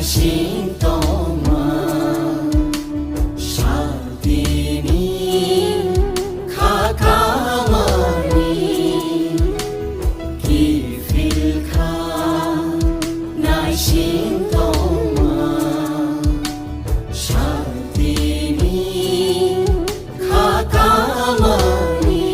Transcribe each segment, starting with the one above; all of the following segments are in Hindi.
Shintoma Shaltini Kakamani Kifilka Nai Shintoma Shaltini Kakamani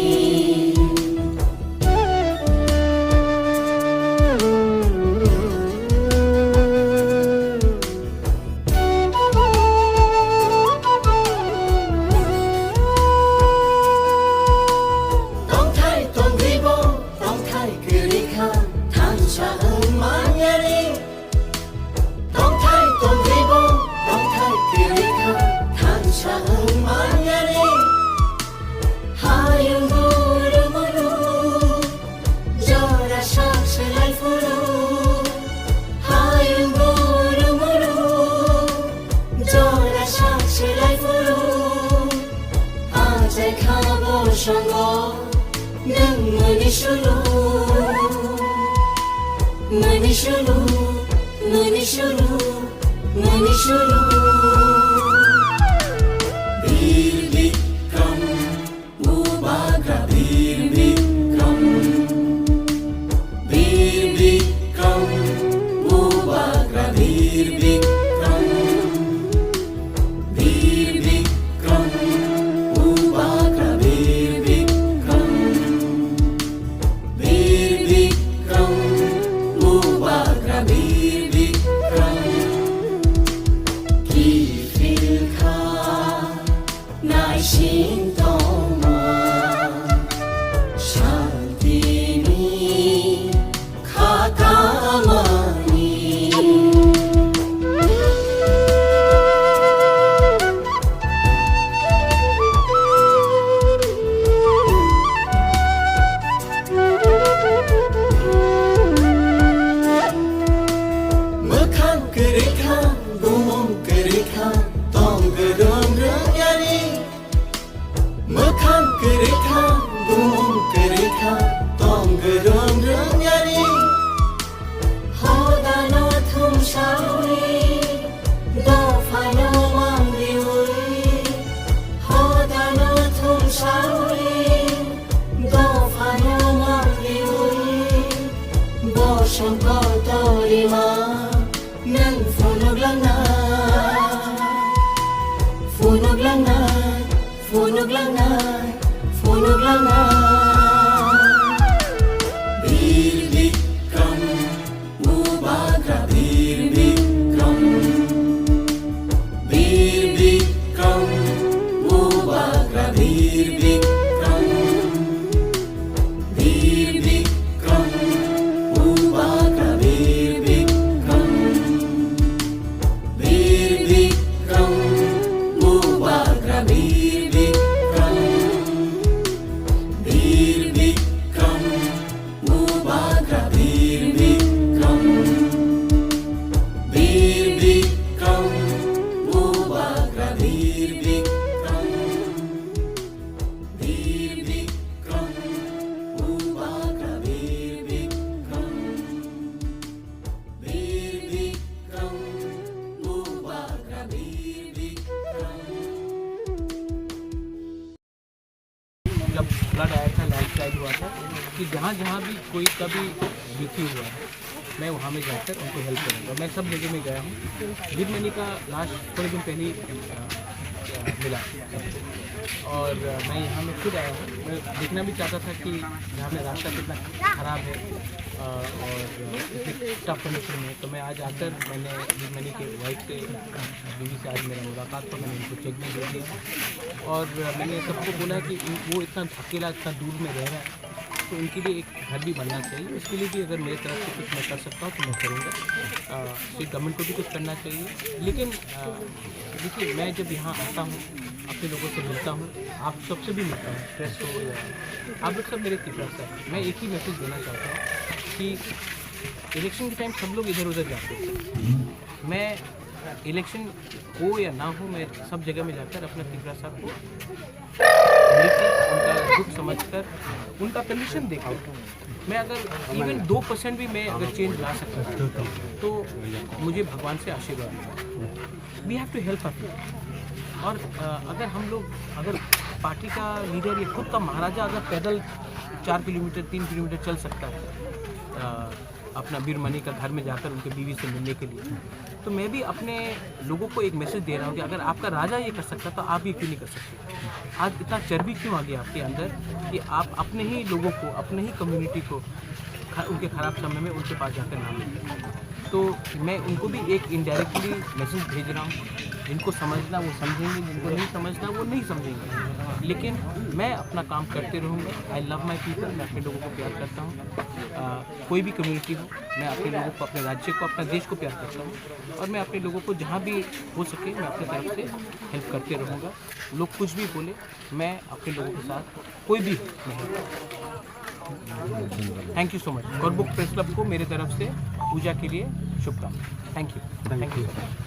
Manishulu Bir Bikram Mubaga Bir Bikram Mubaga Bir Bikram Mubaga Bir Bikram Mubaga Bir Bikram Kifilka Nai Shintoma Shaltini Kakamani Mekan kerikan Gumum kerikan Tong gedong renyani Mekan kerikan Gumum kerikan Tong gedong renyani Hodano thum shawi Do fano mangliwi Hodano thum shawi Do fano mangliwi Bo shankar torima Nang funog lang na Funog lang na Funog lang na Funog lang na Bir Bikram Mubaga Bir Bikram Mubaga Bir Bikram Mubaga Bir Bikram Mubaga Bir Bikram Mubaga Bir Bikram Mubaga Bir Bikram Mubaga Bir Bikram Mubaga Bir Bikram जब फ्लड आया था लैंडस्लाइड हुआ था कि जहाँ जहाँ भी कोई कभी दुखी हुआ है मैं वहाँ में जाकर उनको हेल्प करूँगा। मैं सब जगह में गया हूँ। वीरमणि का लास्ट थोड़े दिन पहले मिला और मैं यहाँ में खुद आया हूँ। मैं देखना भी चाहता था कि यहाँ में रास्ता कितना ख़राब है और इतनी टफ कंडीशन में। तो मैं आज आकर मैंने वीरमणि के वाइफ से बीवी से आज मेरा मुलाकात तो मैंने उनको चेक भी दे दिया और मैंने सबको बोला कि वो इतना अकेला इतना दूर में रह रहा है तो उनके लिए एक घर भी बनना चाहिए। उसके लिए भी अगर मेरी तरफ से कुछ मैं कर सकता हूँ तो मैं करूँगा। स्टेट गवर्नमेंट को भी कुछ करना चाहिए। लेकिन देखिए मैं जब यहाँ आता हूँ अपने लोगों से मिलता हूँ, आप सबसे भी मिलता हूँ, प्रेस हो या आप लोग सब मेरे टीचर्स हैं। मैं एक ही मैसेज देना चाहता हूँ कि इलेक्शन के टाइम सब लोग इधर उधर जाते हैं। मैं इलेक्शन हो या ना हो मैं सब जगह में जाकर अपना तिगरा साहब को मिलकर उनका दुख समझकर उनका कंडीशन देखकर मैं अगर इवन 2% भी मैं अगर चेंज ला सकता तो मुझे भगवान से आशीर्वाद मिला। We have to help people. और अगर हम लोग अगर पार्टी का लीडर या खुद का महाराजा अगर पैदल 4 किलोमीटर 3 किलोमीटर चल सकता है अपना वीरमणि का घर में जाकर उनके बीवी से मिलने के लिए, तो मैं भी अपने लोगों को एक मैसेज दे रहा हूँ कि अगर आपका राजा ये कर सकता तो आप ये क्यों नहीं कर सकते। आज इतना चर्बी क्यों आ गया आपके अंदर कि आप अपने ही लोगों को, अपने ही कम्युनिटी को उनके ख़राब समय में उनके पास जाकर नाम लेते। तो मैं उनको भी एक इनडायरेक्टली मैसेज भेज रहा हूँ। जिनको समझना वो समझेंगे, जिनको नहीं समझना वो नहीं समझेंगे, लेकिन मैं अपना काम करते रहूँगा। I love my people. मैं अपने लोगों को प्यार करता हूँ। कोई भी कम्युनिटी हो, मैं अपने लोगों को, अपने राज्य को, अपने देश को प्यार करता हूँ। और मैं अपने लोगों को जहाँ भी हो सके मैं अपनी तरफ से हेल्प करते रहूँगा। लोग कुछ भी बोले, मैं अपने लोगों के साथ कोई भी नहीं। Thank you so much. गौरबुक प्रेस क्लब को मेरे तरफ से पूजा के लिए शुभकामनाएं। Thank you.